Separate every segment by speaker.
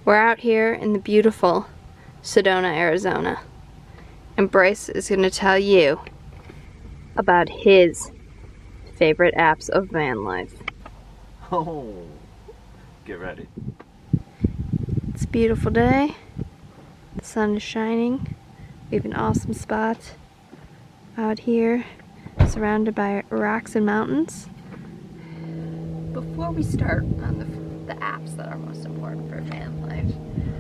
Speaker 1: We're out here in the beautiful Sedona, Arizona, and Bryce is going to tell you about his favorite apps of van life.
Speaker 2: Oh, get ready.
Speaker 1: It's a beautiful day. The sun is shining. We have an awesome spot out here, surrounded by rocks and mountains. Before we start on the apps that are most important for van life,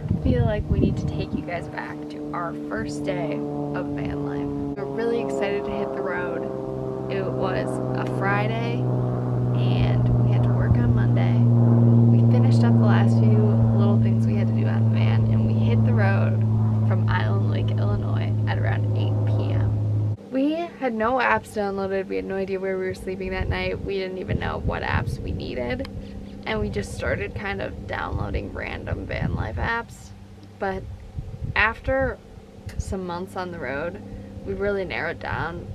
Speaker 1: I feel like we need to take you guys back to our first day of van life. We're really excited to hit the road. It was a Friday and we had to work on Monday. We finished up the last few little things we had to do on the van and we hit the road from Island Lake, Illinois at around 8 p.m. We had no apps downloaded. We had no idea where we were sleeping that night. We didn't even know what apps we needed. And we just started kind of downloading random van life apps. But after some months on the road, we really narrowed down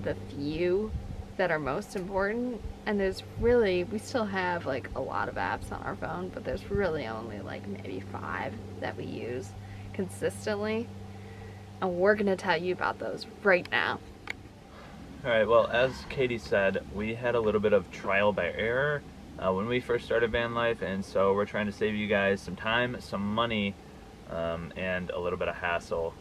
Speaker 1: the few that are most important. And there's really, we still have like a lot of apps on our phone, but there's really only like maybe 5 that we use consistently. And we're going to tell you about those right now.
Speaker 2: Alright, well, as Katie said, we had a little bit of trial by error when we first started van life, and so we're trying to save you guys some time, some money, and a little bit of hassle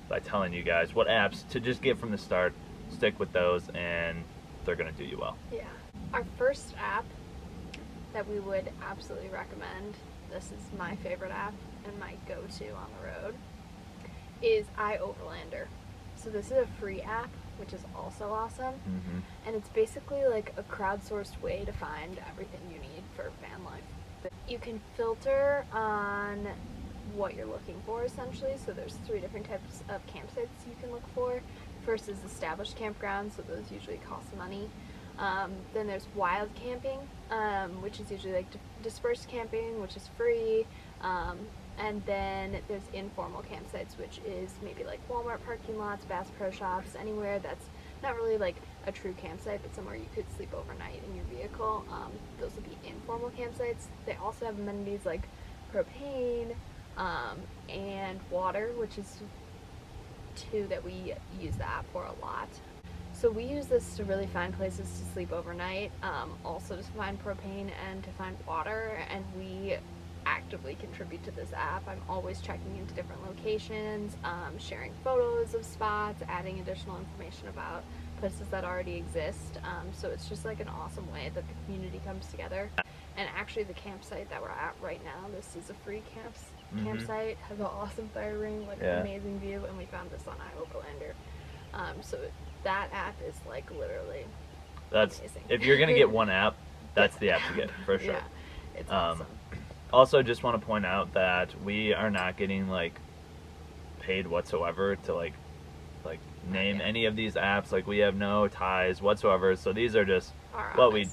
Speaker 2: by telling you guys what apps to just get from the start. Stick with those, and they're going to do you well.
Speaker 1: Yeah. Our first app that we would absolutely recommend, this is my favorite app and my go-to on the road, is iOverlander. So this is a free app, which is also awesome.
Speaker 2: Mm-hmm.
Speaker 1: And it's basically like a crowdsourced way to find everything you need for van life. You can filter on what you're looking for, essentially. So there's 3 different types of campsites you can look for. First is established campgrounds, so those usually cost money. Then there's wild camping, which is usually like dispersed camping, which is free. And then there's informal campsites, which is maybe like Walmart parking lots, Bass Pro Shops, anywhere that's not really like a true campsite, but somewhere you could sleep overnight in your vehicle. Those would be informal campsites. They also have amenities like propane and water, which is 2 that we use the app for a lot. So we use this to really find places to sleep overnight, also to find propane and to find water, and we actively contribute to this app. I'm always checking into different locations, sharing photos of spots, adding additional information about places that already exist. So it's just like an awesome way that the community comes together. And actually the campsite that we're at right now, this is a free campsite, has an awesome fire ring, like an amazing view, and we found this on iOverlander. So that app is like literally amazing.
Speaker 2: If you're gonna get one app, that's the app to get for sure.
Speaker 1: Yeah, it's awesome.
Speaker 2: Also, just want to point out that we are not getting like paid whatsoever to like name any of these apps. Like, we have no ties whatsoever. So these are just what we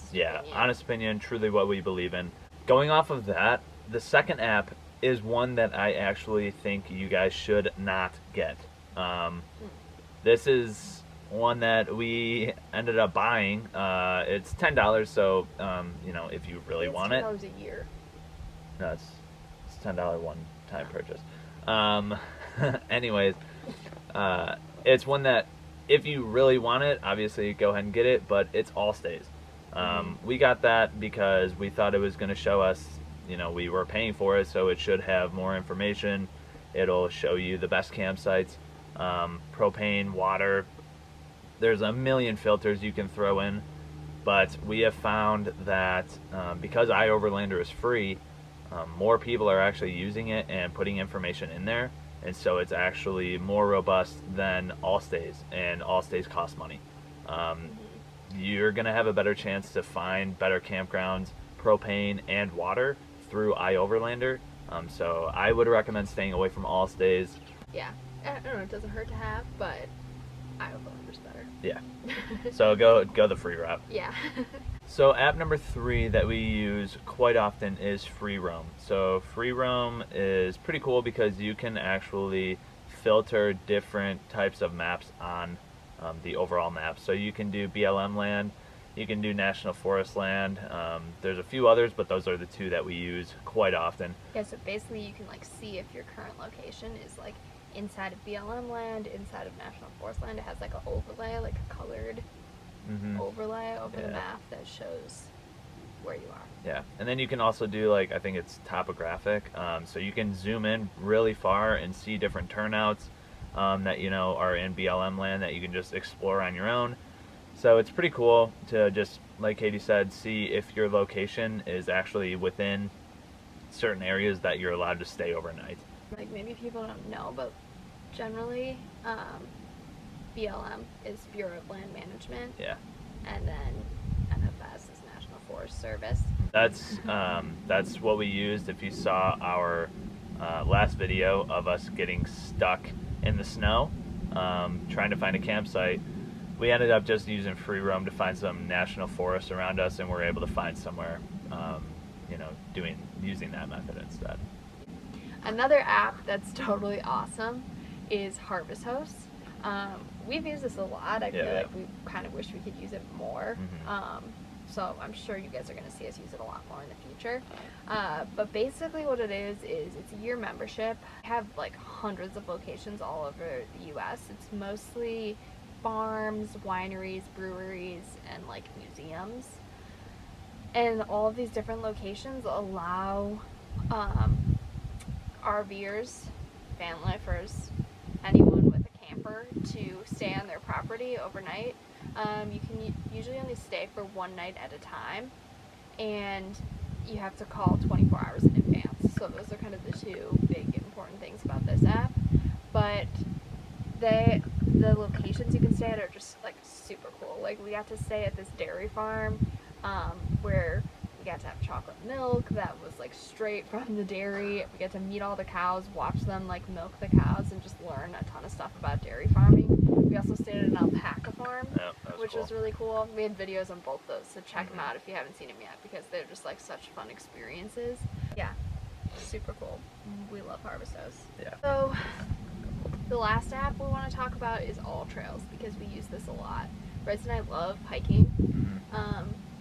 Speaker 2: honest opinion, truly what we believe in. Going off of that, the second app is one that I actually think you guys should not get. This is one that we ended up buying. It's $10, so you know, if you really want it.
Speaker 1: $10 a year.
Speaker 2: No, it's $10 one-time purchase. Anyways, it's one that if you really want it, obviously go ahead and get it, but it's All Stays. We got that because we thought it was going to show us, you know, we were paying for it, so it should have more information. It'll show you the best campsites, propane, water. There's a million filters you can throw in, but we have found that because iOverlander is free, more people are actually using it and putting information in there, and so it's actually more robust than All Stays, and All Stays cost money. You're going to have a better chance to find better campgrounds, propane, and water through iOverlander, so I would recommend staying away from All Stays.
Speaker 1: Yeah, I don't know, it doesn't hurt to have, but iOverlander's better.
Speaker 2: Yeah, so go the free route.
Speaker 1: Yeah.
Speaker 2: So app number 3 that we use quite often is Free Roam. So Free Roam is pretty cool because you can actually filter different types of maps on the overall map. So you can do BLM land, You can do national forest land. There's a few others, but those are the two that we use quite often.
Speaker 1: Yeah, so basically you can like see if your current location is like inside of BLM land, inside of national forest land. It has like an overlay, like a colored overlay over the map that shows where you are.
Speaker 2: Yeah, and then you can also do like, I think it's topographic, so you can zoom in really far and see different turnouts that are in BLM land that you can just explore on your own. So it's pretty cool to just, like Katie said, see if your location is actually within certain areas that you're allowed to stay overnight.
Speaker 1: Like maybe people don't know, but generally BLM is Bureau of Land Management.
Speaker 2: Yeah.
Speaker 1: And then NFS is National Forest Service.
Speaker 2: That's what we used. If you saw our last video of us getting stuck in the snow, trying to find a campsite, we ended up just using free roam to find some national forests around us, and we're able to find somewhere, using that method instead.
Speaker 1: Another app that's totally awesome is Harvest Host. We've used this a lot. I feel like we kind of wish we could use it more. So I'm sure you guys are going to see us use it a lot more in the future. But basically what it is it's a year membership. We have like hundreds of locations all over the U.S. It's mostly farms, wineries, breweries, and like museums. And all of these different locations allow RVers, van lifers, anyone with a camper to stay on their property overnight. You can usually only stay for one night at a time, and you have to call 24 hours in advance. So those are kind of the two big important things about this app. But the locations you can stay at are just like super cool. Like we got to stay at this dairy farm where we got to have chocolate milk that was like straight from the dairy. We got to meet all the cows, watch them like milk the cows, and just learn a ton of stuff about dairy farming. We also stayed at an alpaca farm, which was really cool. We had videos on both those, so check them out if you haven't seen them yet, because they're just like such fun experiences. Yeah, super cool. We love Harvest Host. Yeah. So the last app we want to talk about is All Trails, because we use this a lot. Bryce and I love hiking,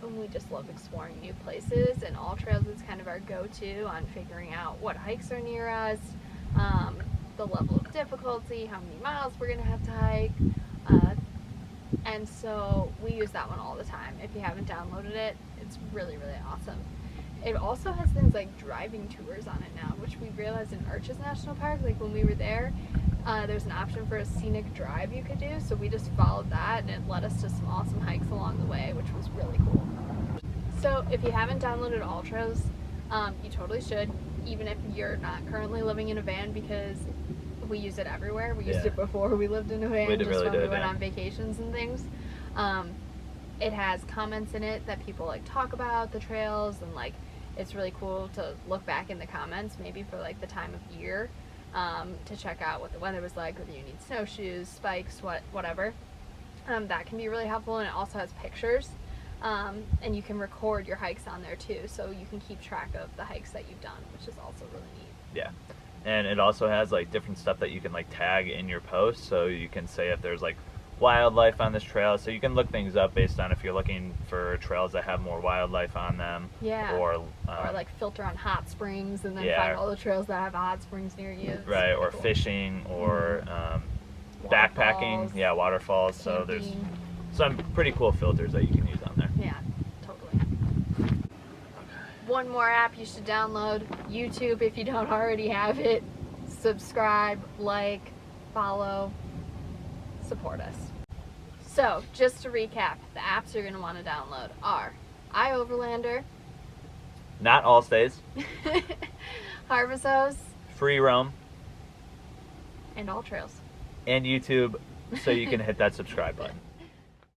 Speaker 1: and we just love exploring new places, and All Trails is kind of our go-to on figuring out what hikes are near us, the level of difficulty, how many miles we're going to have to hike, and so we use that one all the time. If you haven't downloaded it, it's really, really awesome. It also has things like driving tours on it now, which we realized in Arches National Park, like when we were there, there's an option for a scenic drive you could do, so we just followed that, and it led us to some awesome hikes along the way, which was really cool. So if you haven't downloaded All Trails, you totally should, even if you're not currently living in a van, because we use it everywhere. We used it before we lived in a van, just when we went on vacations and things. It has comments in it that people like talk about the trails, and like it's really cool to look back in the comments, maybe for like the time of year, to check out what the weather was like, whether you need snowshoes, spikes, whatever. That can be really helpful, and it also has pictures, and you can record your hikes on there too, so you can keep track of the hikes that you've done, which is also really neat.
Speaker 2: Yeah, and it also has like different stuff that you can like tag in your post, so you can say if there's like wildlife on this trail, so you can look things up based on if you're looking for trails that have more wildlife on them.
Speaker 1: Yeah.
Speaker 2: Or
Speaker 1: like filter on hot springs, and then find all the trails that have hot springs near you. It's
Speaker 2: right, or cool. Fishing, or backpacking. Yeah, waterfalls.
Speaker 1: Camping.
Speaker 2: So there's some pretty cool filters that you can use on there.
Speaker 1: Yeah, totally. One more app you should download, YouTube, if you don't already have it. Subscribe, like, follow, support us. So, just to recap, the apps you're going to want to download are iOverlander,
Speaker 2: Not All Stays,
Speaker 1: Harvest Host,
Speaker 2: Free Roam,
Speaker 1: and All Trails.
Speaker 2: and YouTube, so you can hit that subscribe button.